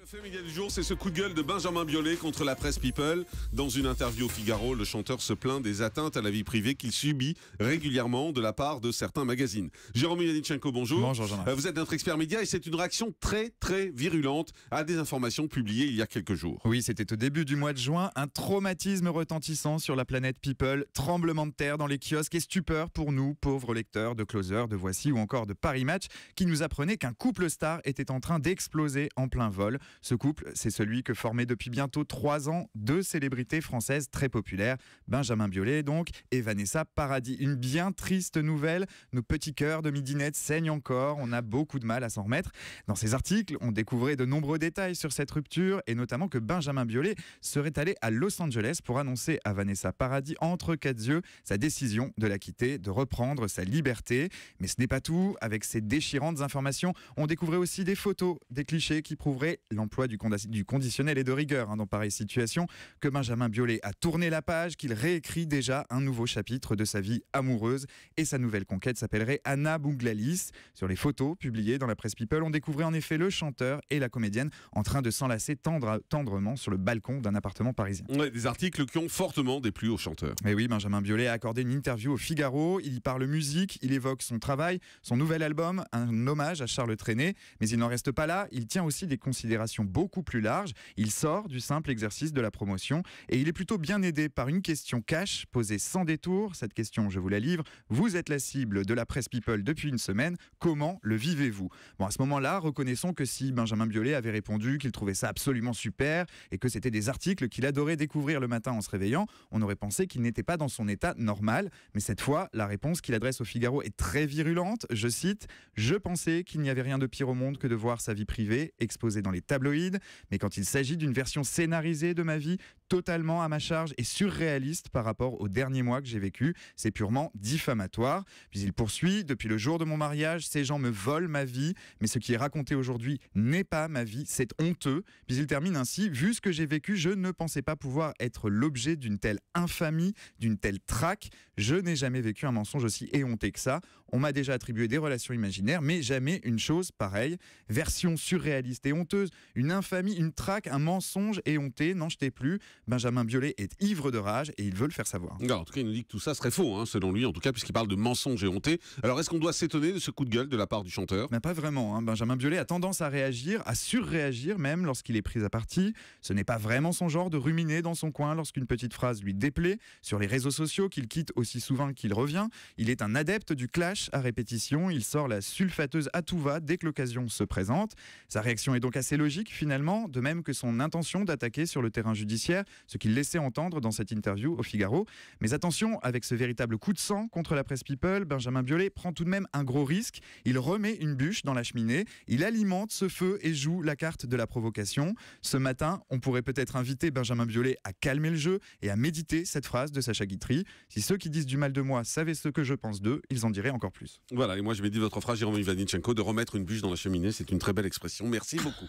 Fait média du jour, c'est ce coup de gueule de Benjamin Biolay contre la presse People. Dans une interview au Figaro, le chanteur se plaint des atteintes à la vie privée qu'il subit régulièrement de la part de certains magazines. Jérôme Ivanichenko, bonjour. Bonjour Jean-Marc. Vous êtes notre expert média et c'est une réaction très très virulente à des informations publiées il y a quelques jours. Oui, c'était au début du mois de juin, un traumatisme retentissant sur la planète People, tremblement de terre dans les kiosques et stupeur pour nous, pauvres lecteurs de Closer, de Voici ou encore de Paris Match, qui nous apprenaient qu'un couple star était en train d'exploser en plein vol. Ce couple, c'est celui que formaient depuis bientôt 3 ans deux célébrités françaises très populaires, Benjamin Biolay donc et Vanessa Paradis. Une bien triste nouvelle, nos petits cœurs de midinette saignent encore, on a beaucoup de mal à s'en remettre. Dans ces articles, on découvrait de nombreux détails sur cette rupture et notamment que Benjamin Biolay serait allé à Los Angeles pour annoncer à Vanessa Paradis entre quatre yeux sa décision de la quitter, de reprendre sa liberté. Mais ce n'est pas tout, avec ces déchirantes informations, on découvrait aussi des photos, des clichés qui prouveraient l'emploi du conditionnel et de rigueur dans pareille situation, que Benjamin Biolay a tourné la page, qu'il réécrit déjà un nouveau chapitre de sa vie amoureuse et sa nouvelle conquête s'appellerait Anna Bouglalis. Sur les photos publiées dans la presse People, on découvrait en effet le chanteur et la comédienne en train de s'enlacer tendrement sur le balcon d'un appartement parisien. Ouais, des articles qui ont fortement déplu au chanteur. Et oui, Benjamin Biolay a accordé une interview au Figaro, il y parle musique, il évoque son travail, son nouvel album, un hommage à Charles Trenet, mais il n'en reste pas là, il tient aussi des considérations beaucoup plus larges, il sort du simple exercice de la promotion et il est plutôt bien aidé par une question cash posée sans détour. Cette question, je vous la livre, vous êtes la cible de la presse People depuis une semaine, comment le vivez-vous? Bon, à ce moment-là, reconnaissons que si Benjamin Biolay avait répondu qu'il trouvait ça absolument super et que c'était des articles qu'il adorait découvrir le matin en se réveillant, on aurait pensé qu'il n'était pas dans son état normal. Mais cette fois, la réponse qu'il adresse au Figaro est très virulente. Je cite, « Je pensais qu'il n'y avait rien de pire au monde que de voir sa vie privée exposée dans les tabloïds, mais quand il s'agit d'une version scénarisée de ma vie, totalement à ma charge et surréaliste par rapport aux derniers mois que j'ai vécu, c'est purement diffamatoire. » Puis il poursuit, « Depuis le jour de mon mariage, ces gens me volent ma vie, mais ce qui est raconté aujourd'hui n'est pas ma vie, c'est honteux. » Puis il termine ainsi, « Vu ce que j'ai vécu, je ne pensais pas pouvoir être l'objet d'une telle infamie, d'une telle traque. Je n'ai jamais vécu un mensonge aussi éhonté que ça. On m'a déjà attribué des relations imaginaires, mais jamais une chose pareille. Version surréaliste et honteuse, une infamie, une traque, un mensonge éhonté, n'en jetez plus. » Benjamin Biolay est ivre de rage et il veut le faire savoir. Alors, en tout cas, il nous dit que tout ça serait faux, selon lui, en tout cas, puisqu'il parle de mensonges éhontés. Alors, est-ce qu'on doit s'étonner de ce coup de gueule de la part du chanteur? Mais pas vraiment. Benjamin Biolay a tendance à réagir, à surréagir même lorsqu'il est pris à partie. Ce n'est pas vraiment son genre de ruminer dans son coin lorsqu'une petite phrase lui déplaît. Sur les réseaux sociaux qu'il quitte aussi souvent qu'il revient, il est un adepte du clash à répétition. Il sort la sulfateuse à tout va dès que l'occasion se présente. Sa réaction est donc assez logique finalement, de même que son intention d'attaquer sur le terrain judiciaire, ce qu'il laissait entendre dans cette interview au Figaro. Mais attention, avec ce véritable coup de sang contre la presse People, Benjamin Biolay prend tout de même un gros risque. Il remet une bûche dans la cheminée, il alimente ce feu et joue la carte de la provocation. Ce matin, on pourrait peut-être inviter Benjamin Biolay à calmer le jeu et à méditer cette phrase de Sacha Guitry. Si ceux qui disent du mal de moi savaient ce que je pense d'eux, ils en diraient encore plus. Voilà, et moi je médite votre phrase, Jérôme Ivanichenko, de remettre une bûche dans la cheminée, c'est une très belle expression. Merci beaucoup.